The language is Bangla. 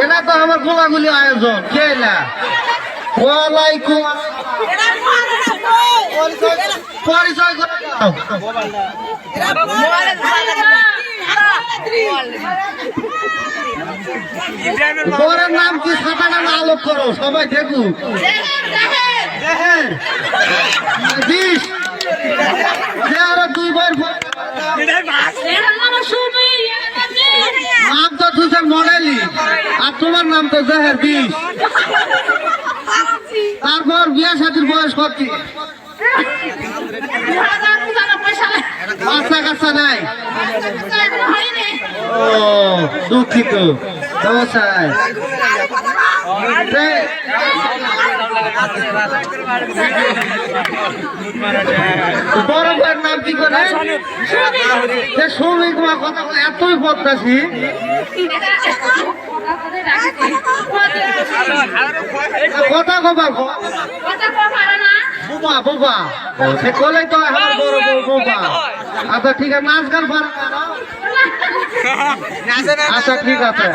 এটা তো আমার গোলাগুলি আয়োজন কে না ওয়ালাইকুম পরিচয় করে দাও। বরের নাম কি ছাতাটা না আলোক করো সবাই দেখুক। দুই বার নাম তো দুজন মডেলই আর তোমার নাম তো জহের 20। তারপর বিয়া সাথীর বয়স কত? বাচ্চা কাচ্চা নাই? ও দুঃখিত। বড় ভাইয়ের নাম কি করে? শ্রমিক মা কথা বলে এতই বদমাশি। কথা কবা বোবা বোবা সে কলেই তো আমার বড় বউ বোবা। আচ্ছা ঠিক আছে নাচ গান পারে না? আচ্ছা ঠিক আছে।